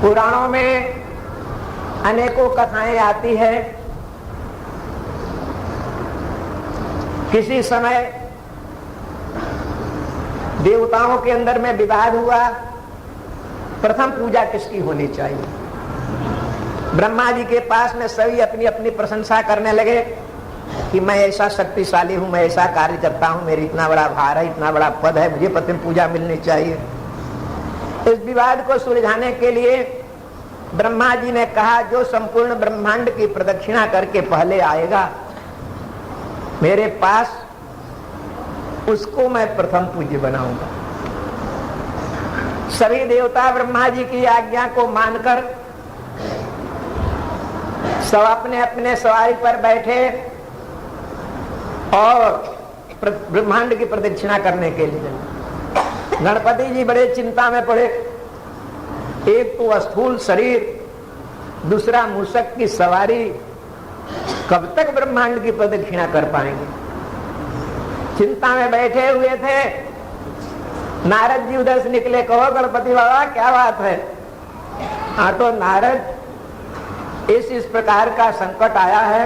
पुराणों में अनेकों कथाएं आती है। किसी समय देवताओं के अंदर में विवाद हुआ, प्रथम पूजा किसकी होनी चाहिए। ब्रह्मा जी के पास में सभी अपनी अपनी प्रशंसा करने लगे कि मैं ऐसा शक्तिशाली हूं, मैं ऐसा कार्य करता हूं, मेरी इतना बड़ा भार है, इतना बड़ा पद है, मुझे प्रथम पूजा मिलनी चाहिए। इस विवाद को सुलझाने के लिए ब्रह्मा जी ने कहा, जो संपूर्ण ब्रह्मांड की प्रदक्षिणा करके पहले आएगा मेरे पास, उसको मैं प्रथम पूज्य बनाऊंगा। सभी देवता ब्रह्मा जी की आज्ञा को मानकर सब अपने अपने सवारी पर बैठे और ब्रह्मांड की प्रदक्षिणा करने के लिए। गणपति जी बड़े चिंता में पड़े। एक तो स्थूल शरीर, दूसरा मूषक की सवारी, कब तक ब्रह्मांड की प्रदक्षिणा कर पाएंगे। चिंता में बैठे हुए थे। नारद जी उधर से निकले, कहो गणपति बाबा क्या बात है। हाँ तो नारद, इस प्रकार का संकट आया है,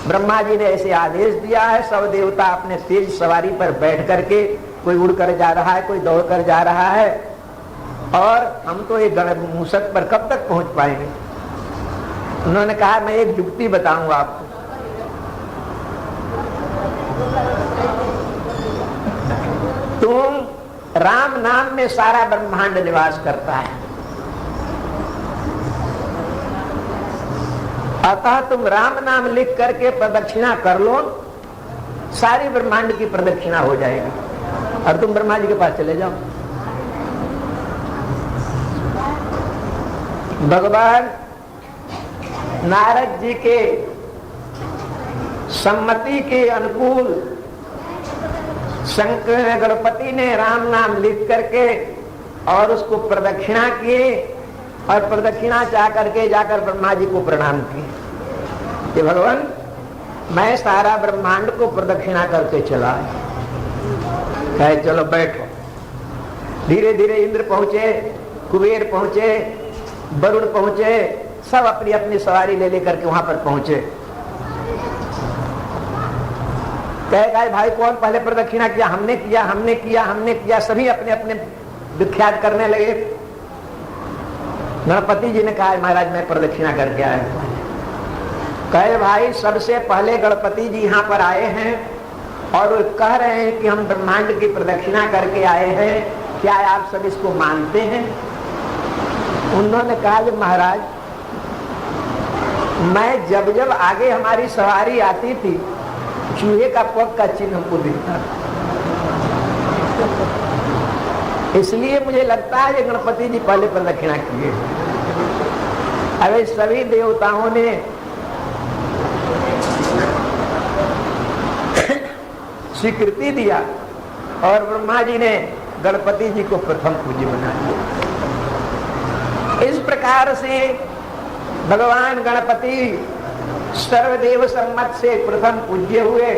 ब्रह्मा जी ने ऐसे आदेश दिया है, सब देवता अपने तेज सवारी पर बैठ करके, कोई उड़ कर जा रहा है, कोई दौड़ कर जा रहा है, और हम तो एक मूषक पर कब तक पहुंच पाएंगे। उन्होंने कहा, मैं एक युक्ति बताऊंगा आपको। तुम राम नाम में सारा ब्रह्मांड निवास करता है, अतः तुम राम नाम लिख करके प्रदक्षिणा कर लो, सारी ब्रह्मांड की प्रदक्षिणा हो जाएगी और तुम ब्रह्मा जी के पास चले जाओ। भगवान नारद जी के सम्मति के अनुकूल शंकर गणपति ने राम नाम लिख करके और उसको प्रदक्षिणा किए और प्रदक्षिणा चाह करके जाकर ब्रह्मा जी को प्रणाम किए कि भगवान, मैं सारा ब्रह्मांड को प्रदक्षिणा करके चला। कहे चलो बैठो। धीरे धीरे इंद्र पहुंचे, कुबेर पहुंचे, वरुण पहुंचे, सब अपनी अपनी सवारी ले लेकर के वहां पर पहुंचे। कहे भाई कौन पहले प्रदक्षिणा किया? हमने किया, हमने किया, हमने किया। सभी अपने अपने विख्यात करने लगे। गणपति जी ने कहा, महाराज मैं प्रदक्षिणा करके आया। कहे भाई, सबसे पहले गणपति जी यहाँ पर आए हैं और वो कह रहे हैं कि हम ब्रह्मांड की प्रदक्षिणा करके आए हैं, क्या आप सब इसको मानते हैं? उन्होंने कहा, कि महाराज मैं जब जब आगे हमारी सवारी आती थी, चूहे का पग का चिन्ह हमको दिखता था, इसलिए मुझे लगता है कि गणपति जी पहले प्रदक्षिणा किए। अरे सभी देवताओं ने स्वीकृति दिया और ब्रह्मा जी ने गणपति जी को प्रथम पूज्य बना दिया। इस प्रकार से भगवान गणपति सर्वदेव सम्मत से प्रथम पूज्य हुए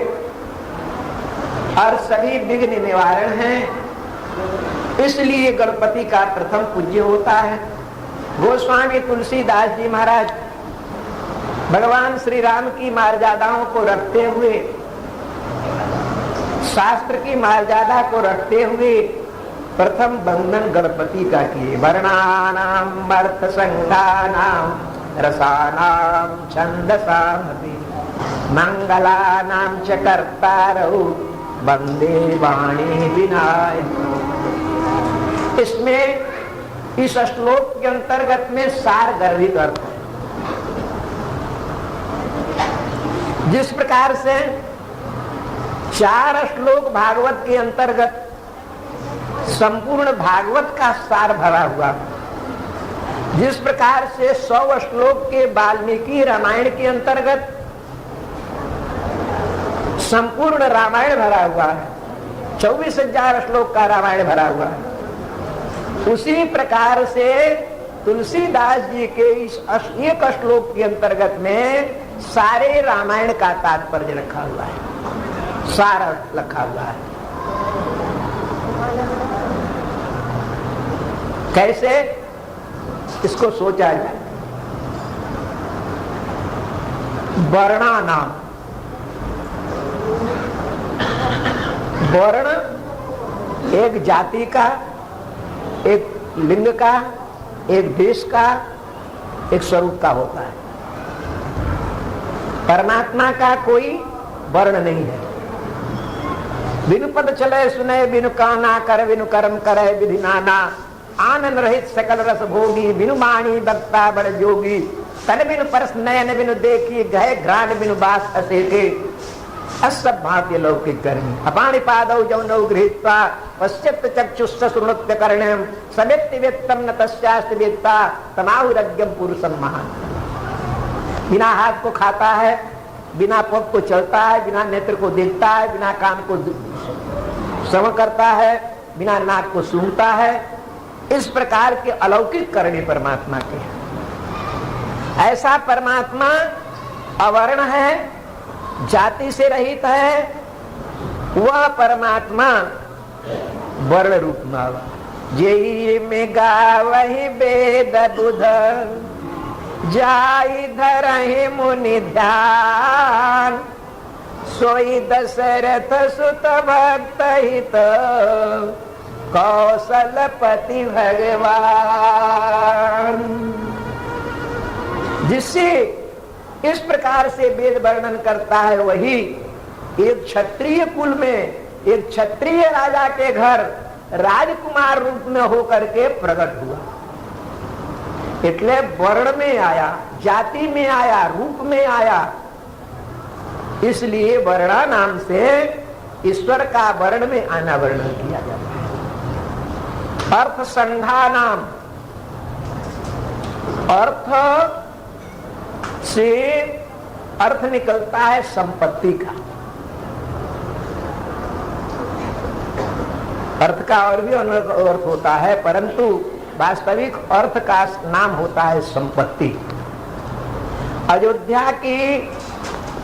और सभी विघ्न निवारण हैं, इसलिए गणपति का प्रथम पूज्य होता है। गोस्वामी तुलसीदास जी महाराज भगवान श्री राम की मर्यादाओं को रखते हुए, शास्त्र की मर्यादा को रखते हुए प्रथम बंधन गणपति का किए। वर्णानाम अर्थ संघानाम रसानाम छंदसामपि मंगलानाम च कर्तारौ वंदे वाणी विनायक। इसमें इस श्लोक के अंतर्गत में सार गर्भित अर्थ है। जिस प्रकार से 4 श्लोक भागवत के अंतर्गत संपूर्ण भागवत का सार भरा हुआ, जिस प्रकार से 100 श्लोक के वाल्मीकि रामायण के अंतर्गत संपूर्ण रामायण भरा हुआ है, 24,000 श्लोक का रामायण भरा हुआ है, उसी प्रकार से तुलसीदास जी के इस 1 श्लोक के अंतर्गत में सारे रामायण का तात्पर्य रखा हुआ है, सारा रखा हुआ है। कैसे? इसको सोचा जाए। वर्णा नाम, वर्ण एक जाति का, एक लिंग का, एक देश का, एक स्वरूप का होता है। परमात्मा का कोई वर्ण नहीं है। बिनु पद चले सुने, बिनु काना कर, बिनु कर्म करे विधि नाना, आनंद रहित सकल रस भोगी, बिनु माणी बक्ता बड़ जोगी, तन बिनु परस नयन बिनु देखी, गहे घ्राण बिनु बास असेके, असब भांति लौकिक करनी, अपाणि पादौ जौनौ गृहीत्वा, पश्चित चक्षुष सुनृत्य कर्णेम, समेत्ति वेत्तम न तस्यास्ति वेत्ता, तमाहुरज्ञम पुरुषम महान। बिना हाथ को खाता है, बिना पग को चलता है, बिना नेत्र को देखता है, बिना कान को श्रवण करता है, बिना नाक को सूंघता है। इस प्रकार के अलौकिक करणी परमात्मा के हैं। ऐसा परमात्मा अवर्ण है, जाति से रहित है। वह परमात्मा वर्ण रूप में, जेई में गावहि वेद बुध, जाई धरहि मुनि ध्यान, सोई दशरथ सुत भक्त हित, कौशलपति भगवान। जिससे इस प्रकार से वेद वर्णन करता है, वही एक क्षत्रिय कुल में, एक क्षत्रिय राजा के घर राजकुमार रूप में होकर के प्रकट हुआ। એટલે वर्ण में आया, जाति में आया, रूप में आया। इसलिए वर्णा नाम से ईश्वर का वर्ण में आना वर्णन किया जाता है। अर्थ संघा नाम, अर्थ से अर्थ निकलता है संपत्ति का। अर्थ का और भी अर्थ होता है, परंतु वास्तविक अर्थ का नाम होता है संपत्ति।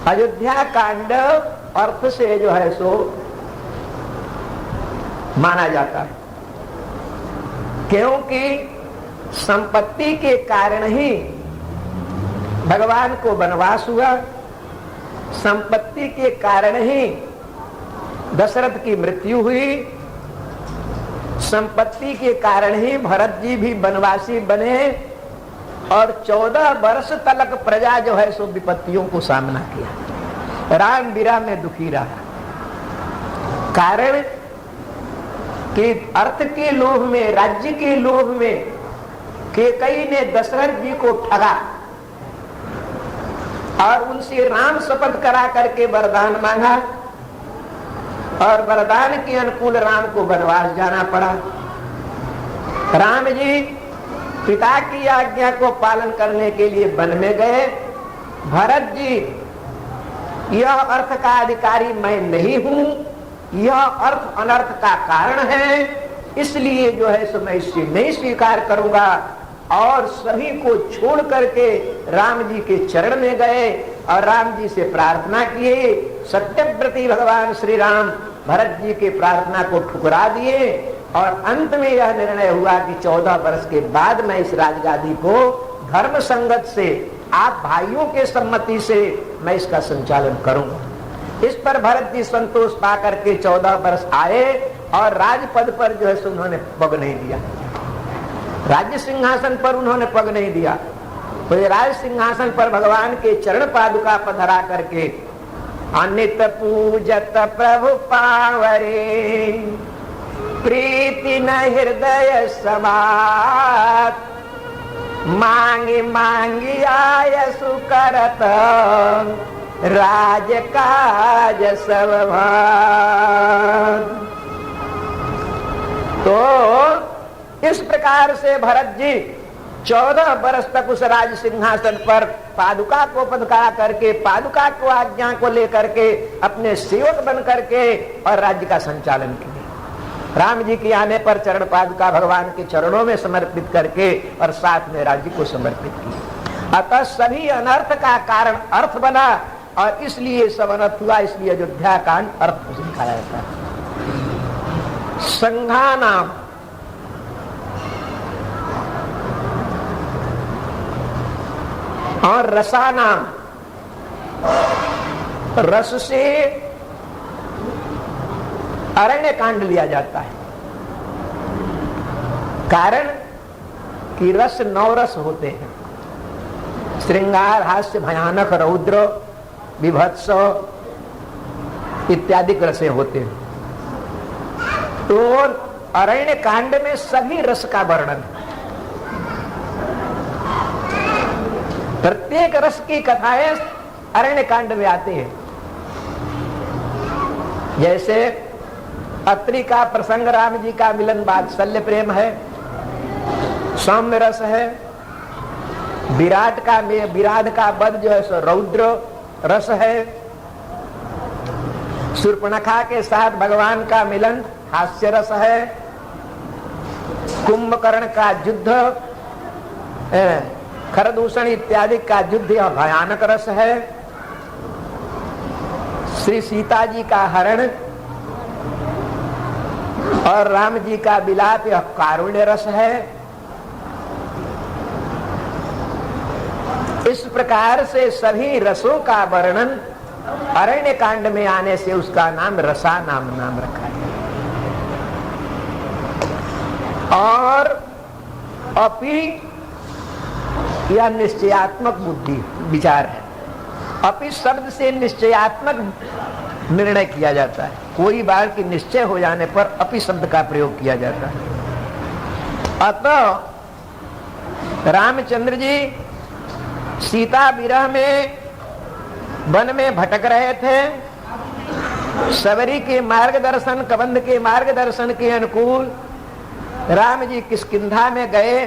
अयोध्या कांड अर्थ से जो है सो माना जाता है, क्योंकि संपत्ति के कारण ही भगवान को वनवास हुआ। संपत्ति के कारण ही दशरथ की मृत्यु हुई। संपत्ति के कारण ही भरत जी भी वनवासी बने और 14 वर्ष तक प्रजा जो है सो विपत्तियों को सामना किया। राम विरह में दुखी रहा। कारण कि अर्थ के लोभ में, राज्य के लोभ में कैकेयी ने दशरथ जी को ठगा और उनसे राम शपथ करा करके वरदान मांगा, और वरदान के अनुकूल राम को वनवास जाना पड़ा। राम जी पिता की आज्ञा को पालन करने के लिए वन में गए। भरत जी, यह अर्थ का अधिकारी मैं नहीं हूं, यह अर्थ अनर्थ का कारण है, इसलिए जो है सो मैं इसे नहीं स्वीकार करूंगा। और सभी को छोड़ करके राम जी के चरण में गए और राम जी से प्रार्थना किए। सत्यव्रती भगवान श्री राम भरत जी के प्रार्थना को ठुकरा दिए और अंत में यह निर्णय हुआ कि 14 वर्ष के बाद मैं इस राजगादी को धर्म संगत से, आप भाइयों के सम्मति से मैं इसका संचालन करूंगा। इस पर भरत जी संतोष पा करके 14 वर्ष आए और राजपद पर जो है सो उन्होंने पग नहीं दिया, राज्य सिंहासन पर उन्होंने पग नहीं दिया। तो ये राज सिंहासन पर भगवान के चरण पादुका पधरा करके अनित पूजत प्रभु पावरे, प्रीति न हृदय समात, मांगी मांगी आय सुकरत, राज काज सब भात। तो इस प्रकार से भरत जी 14 वर्ष तक उस राज सिंहासन पर पादुका को पधरा करके, पादुका को आज्ञा को लेकर के अपने सेवक बन करके और राज्य का संचालन किए। राम जी के आने पर चरण पादुका भगवान के चरणों में समर्पित करके और साथ में राज्य को समर्पित किया। अतः सभी अनर्थ का कारण अर्थ बना और इसलिए सब अनर्थ हुआ। इसलिए अयोध्या कांड अर्थ से दिखाया जाता है। संघा नाम, और रसानाम, रस से अरण्य कांड लिया जाता है। कारण कि रस 9 रस होते हैं, श्रृंगार, हास्य, भयानक, रौद्र, विभत्स इत्यादि रसे होते हैं। तो अरण्य कांड में सभी रस का वर्णन, प्रत्येक रस की कथाएं अरण्य कांड में आती है। जैसे अत्रि का प्रसंग, राम जी का मिलन, वात्सल्य प्रेम है, सौम्य रस है। विराट का वध जो है सो रौद्र रस है। शूर्पणखा के साथ भगवान का मिलन हास्य रस है। कुंभकर्ण का युद्ध, खरदूषण इत्यादि का युद्ध यह भयानक रस है। श्री सीता जी का हरण और राम जी का विलाप यह कारुण्य रस है। इस प्रकार से सभी रसों का वर्णन अरण्य कांड में आने से उसका नाम रसा नाम रखा है। और अपि यह निश्चयात्मक बुद्धि विचार है। अपि शब्द से निश्चयात्मक निर्णय किया जाता है। कोई बात की निश्चय हो जाने पर अपि शब्द का प्रयोग किया जाता है। अतः रामचंद्र जी सीता विरह में वन में भटक रहे थे। सबरी के मार्गदर्शन, कबंध के मार्गदर्शन के अनुकूल राम जी किष्किंधा में गए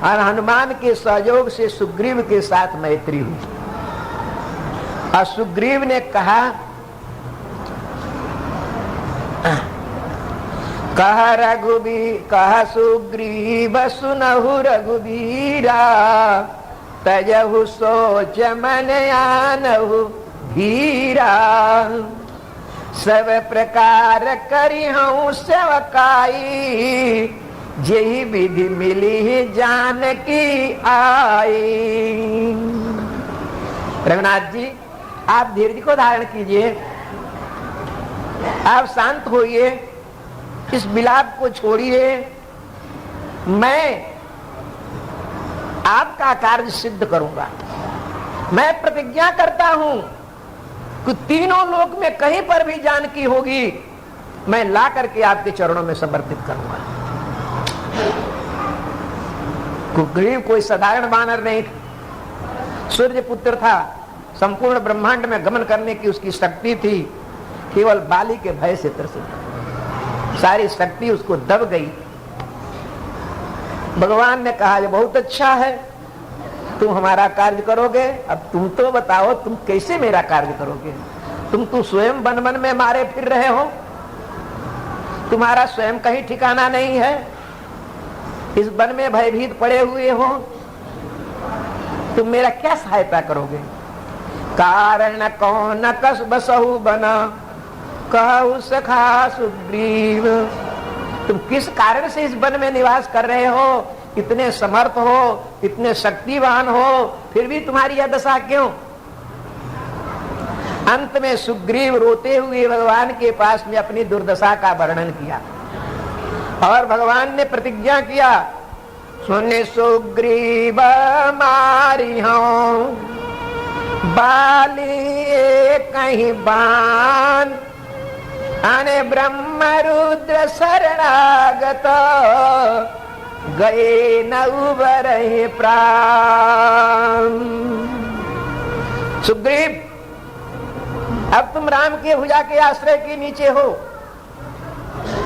और हनुमान के सहयोग से सुग्रीव के साथ मैत्री हुई। और सुग्रीव ने कहा, कह सुग्रीव सुनहु रघुबीरा, तजहु सोच मन आनहु धीरा, सब प्रकार करी हूँ सेवकाई, यही विधि मिली जानकी आई। रघुनाथ जी, आप धीरज को धारण कीजिए, आप शांत होइए, इस विलाप को छोड़िए। मैं आपका कार्य सिद्ध करूंगा। मैं प्रतिज्ञा करता हूं कि तीनों लोक में कहीं पर भी जानकी होगी, मैं ला करके आपके चरणों में समर्पित करूंगा। सुग्रीव कोई साधारण वानर नहीं था, सूर्य पुत्र था। संपूर्ण ब्रह्मांड में गमन करने की उसकी शक्ति थी। केवल बाली के भय से त्रसित, सारी शक्ति उसको दब गई। भगवान ने कहा, ये बहुत अच्छा है, तुम हमारा कार्य करोगे। अब तुम तो बताओ, तुम कैसे मेरा कार्य करोगे? तुम तो स्वयं वन वन में मारे फिर रहे हो, तुम्हारा स्वयं कहीं ठिकाना नहीं है, इस वन में भयभीत पड़े हुए हो, तुम मेरा क्या सहायता करोगे? कारण कौन कस बसहु बना, कहु सखा सुग्रीव। तुम किस कारण से इस वन में निवास कर रहे हो? इतने समर्थ हो, इतने शक्तिवान हो, फिर भी तुम्हारी यह दशा क्यों? अंत में सुग्रीव रोते हुए भगवान के पास में अपनी दुर्दशा का वर्णन किया और भगवान ने प्रतिज्ञा किया, सुने सुग्रीव मारी हूं बाली कहीं बान, आने ब्रह्म रुद्र शरणागत, गए न उबरहि प्राण। सुग्रीव, अब तुम राम के भुजा के आश्रय के नीचे हो,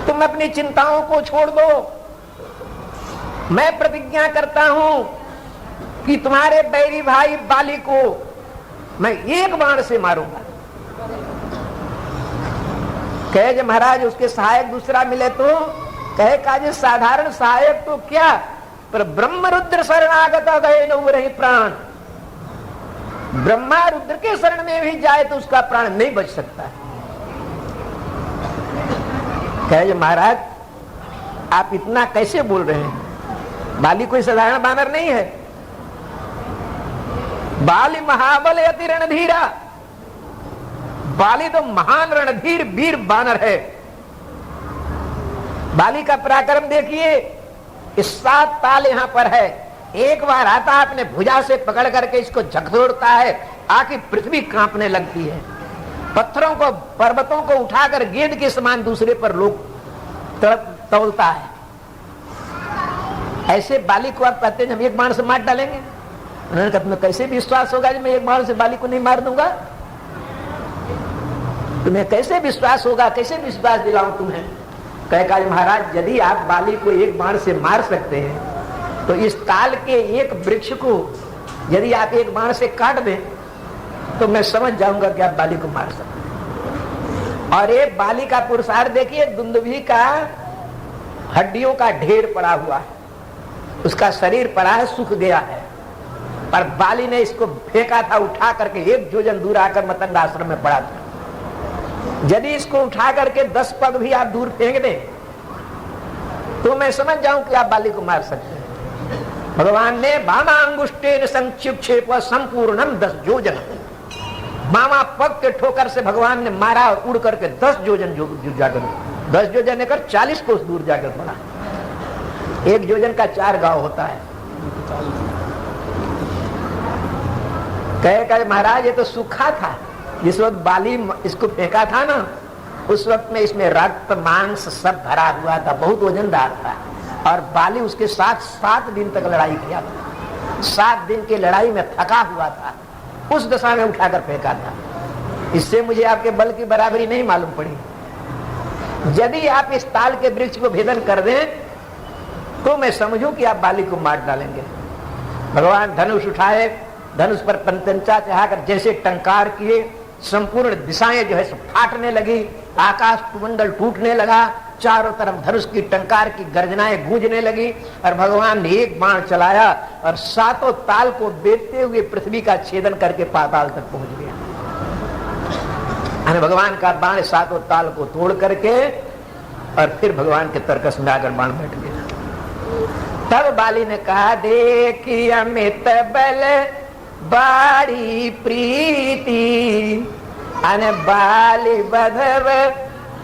तुम अपनी चिंताओं को छोड़ दो। मैं प्रतिज्ञा करता हूं कि तुम्हारे बैरी भाई बाली को मैं एक बाण से मारूंगा। कहे जो महाराज उसके सहायक दूसरा मिले तो? कहे काजे साधारण सहायक तो क्या, पर ब्रह्म रुद्र शरणागत गए न उबरहि प्राण। ब्रह्मा रुद्र के शरण में भी जाए तो उसका प्राण नहीं बच सकता। कहे जो महाराज आप इतना कैसे बोल रहे हैं? बाली कोई साधारण बानर नहीं है। बाली महाबल अति रणधीरा, बाली तो महान रणधीर वीर बानर है। बाली का पराक्रम देखिए, इस 7 ताल यहां पर है, एक बार आता है अपने भुजा से पकड़ करके इसको झकझोरता है, आखिर पृथ्वी कांपने लगती है। पत्थरों को, पर्वतों को उठाकर गेंद के समान दूसरे पर लोग तोलता है। ऐसे बाली को आप कहते हैं हम एक बाण से मार डालेंगे? उन्होंने कहा तुम्हें कैसे विश्वास होगा कि मैं एक बाण से बाली को नहीं मार दूंगा? तुम्हें कैसे विश्वास होगा, कैसे विश्वास दिलाऊं तुम्हें? कहा महाराज यदि आप बाली को एक बाण से मार सकते हैं तो इस ताल के एक वृक्ष को यदि आप एक बाण से काट दें तो मैं समझ जाऊंगा कि आप बाली को मार सकते हैं। और ये बाली का पुरुषार्थ देखिए, दुंदुभी का हड्डियों का ढेर पड़ा हुआ है, उसका शरीर पड़ा है, सूख गया है, पर बाली ने इसको फेंका था उठा करके, 1 योजन दूर आकर मतंग आश्रम में पड़ा था। यदि इसको उठा करके 10 पग भी आप दूर फेंक दें तो मैं समझ जाऊं कि आप बाली को मार सकते हैं। भगवान ने वामांगुष्टेन संक्षिप्त संपूर्णम 10 योजन, मामा पग के ठोकर से भगवान ने मारा, उड़ करके 10 योजन जाकर, 10 योजन लेकर 40 कोस दूर जाकर पड़ा। 1 योजन का 4 गांव होता है। कहे महाराज ये तो सूखा था, जिस वक्त बाली इसको फेंका था ना, उस वक्त में इसमें रक्त मांस सब भरा हुआ था, बहुत वजनदार था, और बाली उसके साथ 7 दिन तक लड़ाई किया था। 7 दिन की लड़ाई में थका हुआ था, उस दशा में उठाकर फेंका था। इससे मुझे आपके बल की बराबरी नहीं मालूम पड़ी। यदि आप इस ताल के वृक्ष को भेदन कर दें तो मैं समझूं कि आप बाली को मार डालेंगे। भगवान धनुष उठाए, धनुष पर पंचंचा चढ़ाकर जैसे टंकार किए, संपूर्ण दिशाएं जो है फाटने लगी, आकाश मंडल टूटने लगा, चारों तरफ धनुष की टंकार की गर्जनाएं गूंजने लगी, और भगवान ने एक बाण चलाया और 7 ताल को बेचते हुए पृथ्वी का छेदन करके पाताल तक पहुंच गया। भगवान का बाण 7 ताल को तोड़ करके और फिर भगवान के तरकस में आकर बाण बैठ गया। तब बाली ने कहा, देखी अमित बल बाड़ी प्रीति, अन बाली बधव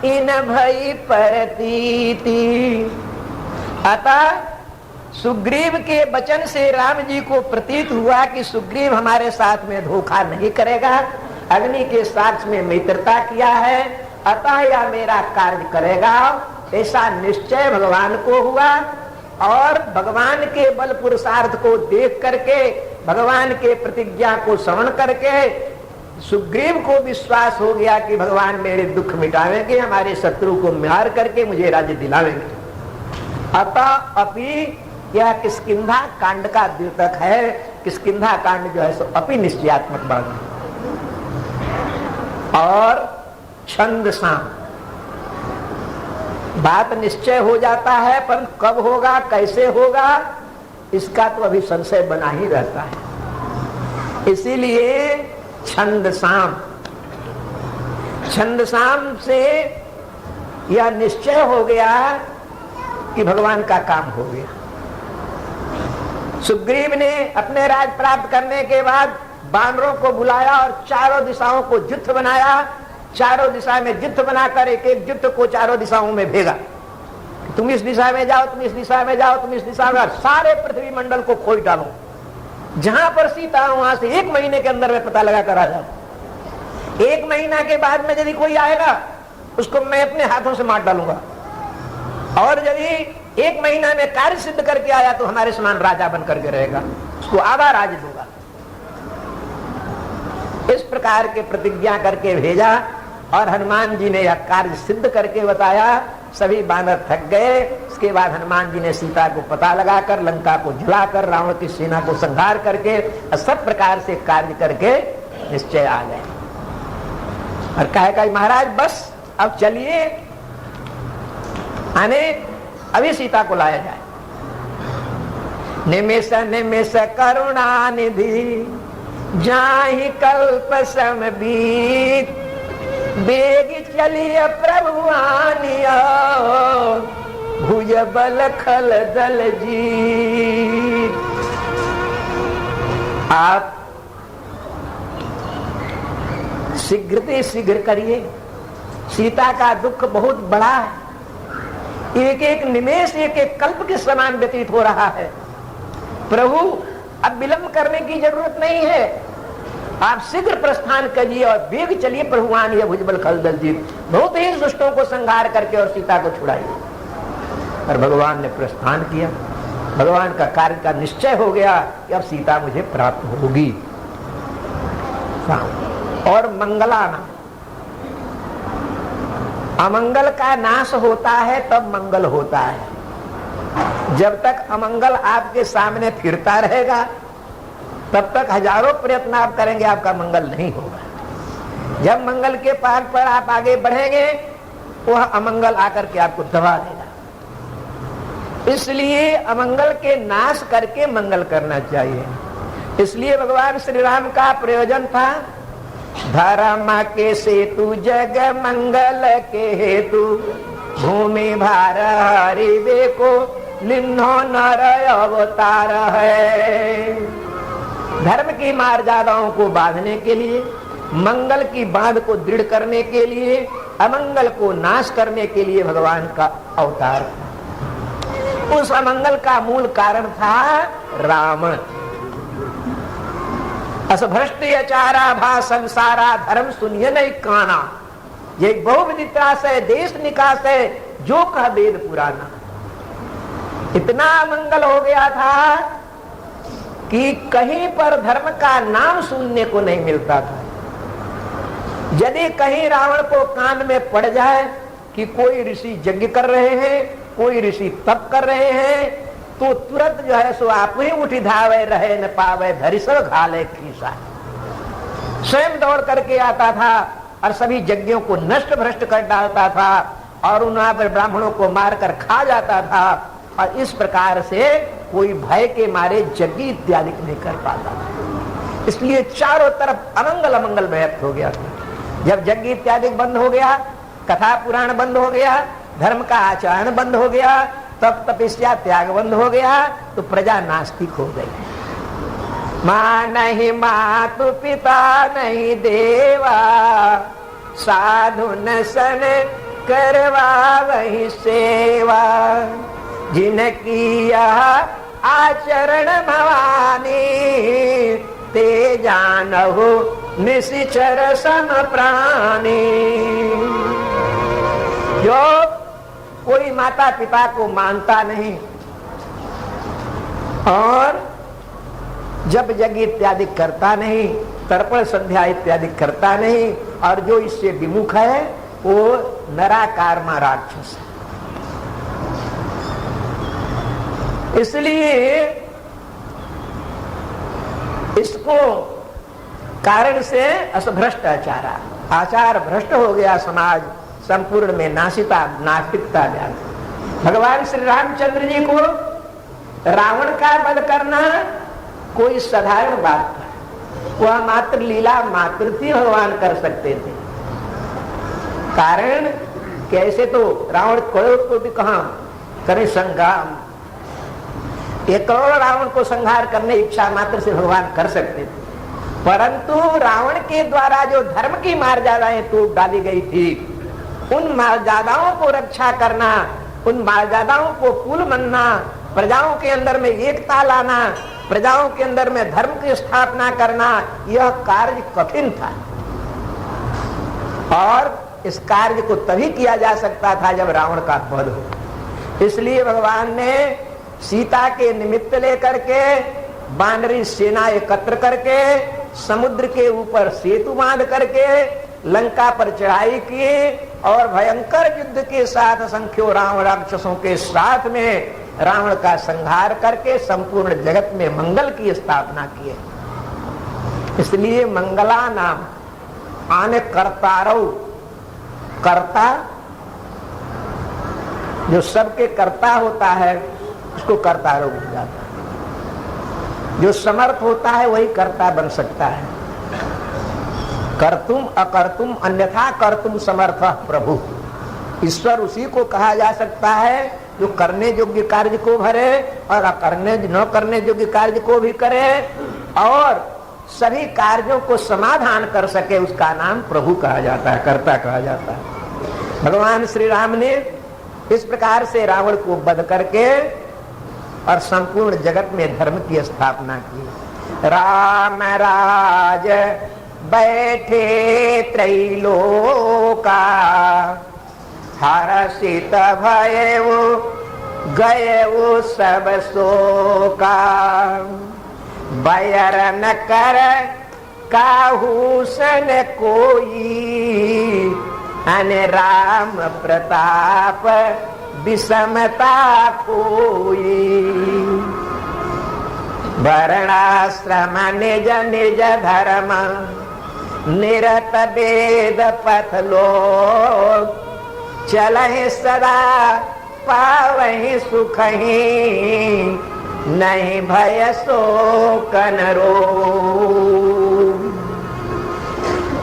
इन भई परतीति। अतः सुग्रीव के वचन से राम जी को प्रतीत हुआ कि सुग्रीव हमारे साथ में धोखा नहीं करेगा, अग्नि के साक्ष में मित्रता किया है, अतः यह मेरा कार्य करेगा। ऐसा निश्चय भगवान को हुआ, और भगवान के बल पुरुषार्थ को देख करके, भगवान के प्रतिज्ञा को श्रवण करके सुग्रीव को विश्वास हो गया कि भगवान मेरे दुख मिटावेंगे, हमारे शत्रु को मार करके मुझे राज्य दिलावेंगे। अतः अपि यह किष्किंधा कांड का द्योतक है। किष्किंधा कांड जो है सो अपि निश्चयात्मक बात है। और छंद साम बात निश्चय हो जाता है, पर कब होगा, कैसे होगा, इसका तो अभी संशय बना ही रहता है। इसीलिए छंद साम, छंद साम से यह निश्चय हो गया कि भगवान का काम हो गया। सुग्रीव ने अपने राज प्राप्त करने के बाद बानरों को बुलाया और चारों दिशाओं को युद्ध बनाया। चारों दिशा में युद्ध बनाकर एक एक युद्ध को चारों दिशाओं में भेजा। तुम इस दिशा में जाओ, तुम इस दिशा में जाओ, तुम इस दिशा में, सारे पृथ्वी मंडल को खोज डालो। जहां पर सीता वहां से 1 महीने के अंदर में पता लगा कर आ जाओ। 1 महीना के बाद में यदि कोई आएगा उसको मैं अपने हाथों से मार डालूंगा, और यदि 1 महीना में कार्य सिद्ध करके आया तो हमारे समान राजा बन करके रहेगा, उसको आधा राज्य दूंगा। इस प्रकार के प्रतिज्ञा करके भेजा, और हनुमान जी ने यह कार्य सिद्ध करके बताया। सभी बानर थक गए। इसके बाद हनुमान जी ने सीता को पता लगाकर, लंका को जलाकर, रावण की सेना को संहार करके, सब प्रकार से कार्य करके निश्चय आ गए। और कहा महाराज बस अब चलिए, आने अभी सीता को लाया जाए। निमिष निमिष करुणा निधि जाहि कल्प सम बीत, बेग चलिए प्रभु आनिया भुज बल खल दल जीत। आप शीघ्र शीघ्र करिए। सीता का दुख बहुत बड़ा है, एक एक निमेष एक एक कल्प के समान व्यतीत हो रहा है। प्रभु अब विलंब करने की जरूरत नहीं है, आप शीघ्र प्रस्थान करिए और वेग चलिए। प्रभुवान ये भुजबल खलदल जी बहुत ही दुष्टों को संहार करके और सीता को छुड़ाइए। और भगवान ने प्रस्थान किया। भगवान का कार्य का निश्चय हो गया कि अब सीता मुझे प्राप्त होगी। और मंगलाना, अमंगल का नाश होता है तब मंगल होता है। जब तक अमंगल आपके सामने फिरता रहेगा तब तक हजारों प्रयत्न आप करेंगे, आपका मंगल नहीं होगा। जब मंगल के पार पर आप आगे बढ़ेंगे वह अमंगल आकर के आपको दबा देगा। इसलिए अमंगल के नाश करके मंगल करना चाहिए। इसलिए भगवान श्री राम का प्रयोजन था धर्म के सेतु जग मंगल के हेतु भूमि भार हरि देखो लिन्हो नर अवतार है। धर्म की मर्यादाओं को बांधने के लिए, मंगल की बांध को दृढ़ करने के लिए, अमंगल को नाश करने के लिए भगवान का अवतार। उस अमंगल का मूल कारण था रावण। असभ्रष्ट अचारा भा संसारा धर्म सुनिए नहीं काना। ये बहुविधि त्रास है, देश निकास है, जो कह वेद पुराना। इतना अमंगल हो गया था कि कहीं पर धर्म का नाम सुनने को नहीं मिलता था। यदि कहीं रावण को कान में पड़ जाए कि कोई ऋषि यज्ञ कर रहे हैं, कोई ऋषि तप कर रहे हैं, तो तुरंत जो है सो आप ही उठी धावे रहे न पावे धरिसर घाले खीसा। स्वयं दौड़ करके आता था और सभी यज्ञों को नष्ट भ्रष्ट कर डालता था और उन ब्राह्मणों को मारकर खा जाता था। और इस प्रकार से कोई भय के मारे यज्ञ इत्यादि नहीं कर पाता था। इसलिए चारों तरफ अमंगल अमंगल व्यक्त हो गया था। जब यज्ञ इत्यादि बंद हो गया, कथा पुराण बंद हो गया, धर्म का आचरण बंद हो गया, तब तपस्या त्याग बंद हो गया, तो प्रजा नास्तिक हो गई। मां नहीं मातु पिता नहीं देवा, साधु न सन करवा वही सेवा, जिनकी यह आचरण भवानी, ते जानहु निशिचर सम प्राणी। जो कोई माता पिता को मानता नहीं और जब यज्ञ इत्यादि करता नहीं, तर्पण संध्या इत्यादि करता नहीं, और जो इससे विमुख है वो नराकार में राक्षस है। इसलिए इसको कारण से असभ्रष्ट आचार भ्रष्ट हो गया, समाज संपूर्ण में नास्तिकता व्याप्त। भगवान श्री रामचंद्र जी को रावण का वध करना कोई साधारण बात था। वह मात्र लीला मात्र थी, भगवान कर सकते थे। कारण कैसे तो रावण करोड़ को भी कहा करे संग्राम, एक करोड़ रावण को संहार करने इच्छा मात्र से भगवान कर सकते थे, परंतु रावण के द्वारा जो धर्म की मर्यादाएं टूट डाली गई थी, उन मर्यादाओं को रक्षा करना, उन मर्यादाओं को पुल बनना, प्रजाओं के अंदर में एकता लाना, प्रजाओं के अंदर में धर्म की स्थापना करना, यह कार्य कठिन था। और इस कार्य को तभी किया जा सकता था जब रावण का वध हो। इसलिए भगवान ने सीता के निमित्त लेकर के वानरी सेना एकत्र करके समुद्र के ऊपर सेतु बांध करके लंका पर चढ़ाई की और भयंकर युद्ध के साथ असंख्यों रावण राक्षसों के साथ में रावण का संहार करके संपूर्ण जगत में मंगल की स्थापना किए। इसलिए मंगला नाम आने कर्तारौ, कर्ता जो सबके कर्ता होता है उसको कर्तारौ बन जाता है। जो समर्थ होता है वही कर्ता बन सकता है। कर्तुम अकर्तुम अन्यथा कर्तुम समर्थ प्रभु। ईश्वर उसी को कहा जा सकता है जो करने योग्य कार्य को भरे और अकरने न करने योग्य कार्य को भी करे और सभी कार्यों को समाधान कर सके, उसका नाम प्रभु कहा जाता है, कर्ता कहा जाता है। भगवान श्री राम ने इस प्रकार से रावण को वध करके और संपूर्ण जगत में धर्म की स्थापना की। राम राज बैठे त्रैलोका, हर्षित भयउ गयउ सब शोका। बैर न कर काहू सन कोई, अने राम प्रताप विषमता कोई। वर्णाश्रम निज निज धर्म, निरत वेद पथ लोक। चलहि सदा पावहि सुखहि, नहीं भय शोक न रोग।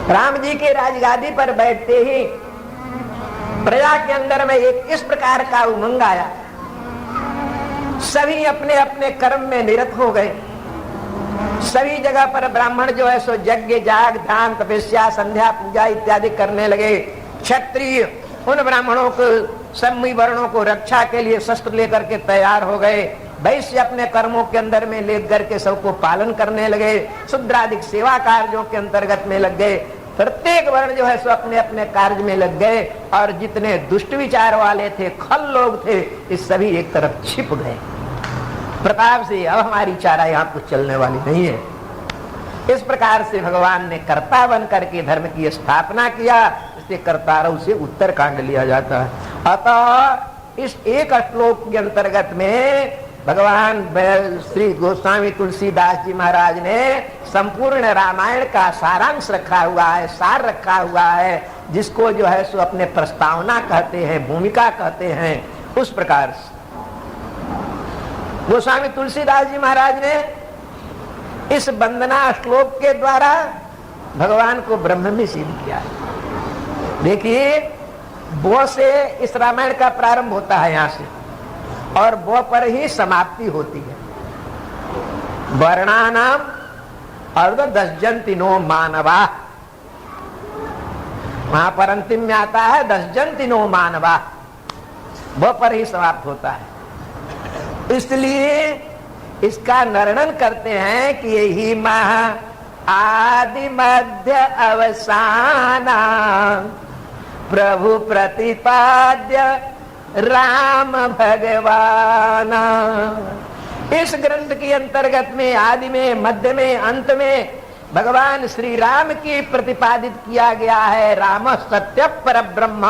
राम जी के राजगादी पर बैठते ही प्रजा के अंदर में एक इस प्रकार का उमंग आया। सभी अपने अपने कर्म में निरत हो गए। सभी जगह पर ब्राह्मण जो है सो यज्ञ जाग ध्यान तपस्या संध्या पूजा इत्यादि करने लगे। क्षत्रिय उन ब्राह्मणों को सम्मी वर्णों को रक्षा के लिए शस्त्र लेकर के तैयार हो गए। वैश्य अपने कर्मों के अंदर में ले करके सबको पालन करने लगे। शूद्रादिक सेवा कार्यों के अंतर्गत में लग गए। प्रत्येक वर्ण जो है सो अपने अपने कार्य में लग गए और जितने दुष्ट विचार वाले थे, खल लोग थे, इस सभी एक तरफ छिप गए। प्रताप से अब हमारी चारा यहाँ कुछ चलने वाली नहीं है। इस प्रकार से भगवान ने कर्ता बन करके धर्म की स्थापना किया। इससे कर्तारव से उत्तर कांड लिया जाता है। अतः इस एक श्लोक के अंतर्गत में भगवान श्री गोस्वामी तुलसीदास जी महाराज ने संपूर्ण रामायण का सारांश रखा हुआ है, सार रखा हुआ है, जिसको जो है सो अपने प्रस्तावना कहते हैं, भूमिका कहते हैं। उस प्रकार से गोस्वामी तुलसीदास जी महाराज ने इस वंदना श्लोक के द्वारा भगवान को ब्रह्म में सिद्ध किया है। देखिए, वो से इस रामायण का प्रारंभ होता है यहाँ से और वो पर ही समाप्ति होती है। वर्णानाम अर्ध दशजन्ति नो मानवा, वहां पर अंतिम में आता है दशजन्ति नो मानवा, वो पर ही समाप्त होता है। इसलिए इसका वर्णन करते हैं कि यही महा आदि मध्य अवसाना, प्रभु प्रतिपाद्य राम भगवान। इस ग्रंथ के अंतर्गत में आदि में, मध्य में, अंत में भगवान श्री राम की प्रतिपादित किया गया है। राम सत्य पर ब्रह्म,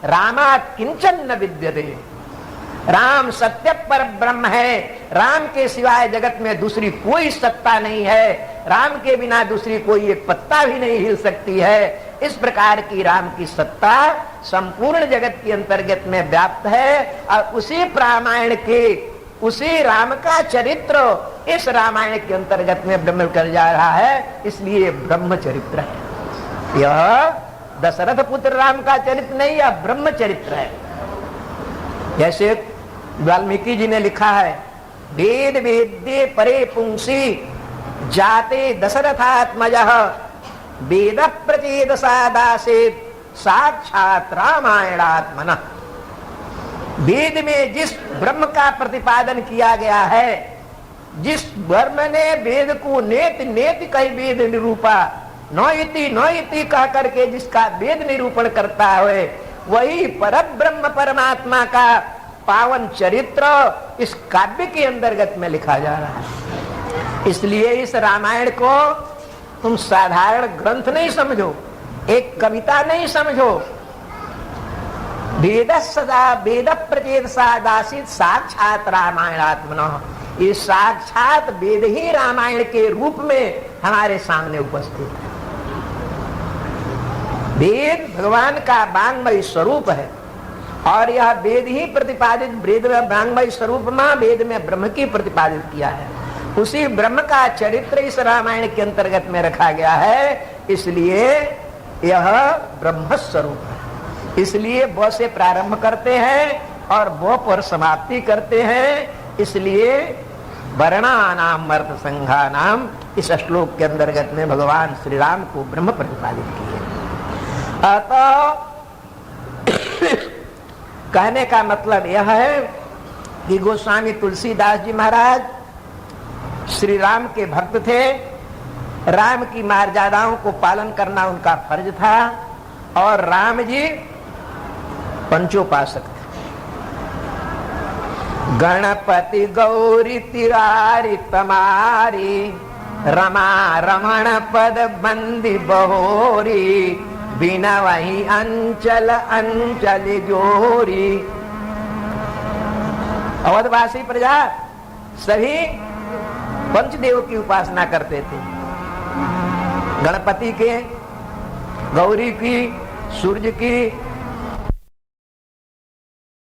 रामात् किंचन न विद्यते। राम सत्य पर ब्रह्म है। राम के सिवाय जगत में दूसरी कोई सत्ता नहीं है। राम के बिना दूसरी कोई एक पत्ता भी नहीं हिल सकती है। इस प्रकार की राम की सत्ता संपूर्ण जगत के अंतर्गत में व्याप्त है और उसी रामायण के, उसी राम का चरित्र इस रामायण के अंतर्गत में ब्रह्म कर जा रहा है। इसलिए ब्रह्म चरित्र है। यह दशरथ पुत्र राम का चरित्र नहीं, यह ब्रह्म चरित्र है। जैसे वाल्मीकि जी ने लिखा है, वेद वेद्ये परे पुंसी जाते दशरथात्मजः, वेद प्रचेद सादासेत साक्षात रामायणात्मनः। वेद में जिस ब्रह्म का प्रतिपादन किया गया है, जिस ब्रह्म ने वेद को नेति नेति कई वेद निरूपा, नौइति कह करके जिसका वेद निरूपण करता है, वही परब्रह्म परमात्मा का पावन चरित्र इस काव्य के अंतर्गत में लिखा जा रहा है। इसलिए इस रामायण को तुम साधारण ग्रंथ नहीं समझो, एक कविता नहीं समझो। वेद सदा वेद प्रचेद सादासित साक्षात रामायणात्मनः। ये साक्षात वेद ही रामायण के रूप में हमारे सामने उपस्थित है। वेद भगवान का वांग्मय स्वरूप है और यह वेद ही प्रतिपादित, वेद वांग्मय स्वरूप में वेद में ब्रह्म की प्रतिपादित किया है। उसी ब्रह्म का चरित्र इस रामायण के अंतर्गत में रखा गया है। इसलिए यह ब्रह्म स्वरूप है। इसलिए वो से प्रारंभ करते हैं और वो पर समाप्ति करते हैं। इसलिए वर्णानाम अर्थ संघानाम, इस श्लोक के अंतर्गत में भगवान श्री राम को ब्रह्म प्रतिपादित किए। अतः कहने का मतलब यह है कि गोस्वामी तुलसीदास जी महाराज श्री राम के भक्त थे, राम की मर्यादाओं को पालन करना उनका फर्ज था, और राम जी पंचोपासक थे। गणपति गौरी तिरारी तमारी, रमा रमण पद बंदी बहोरी, बिना वही अंचल अंचल जोरी। अवधवासी प्रजा सभी पंचदेव की उपासना करते थे, गणपति के, गौरी की, सूर्य की,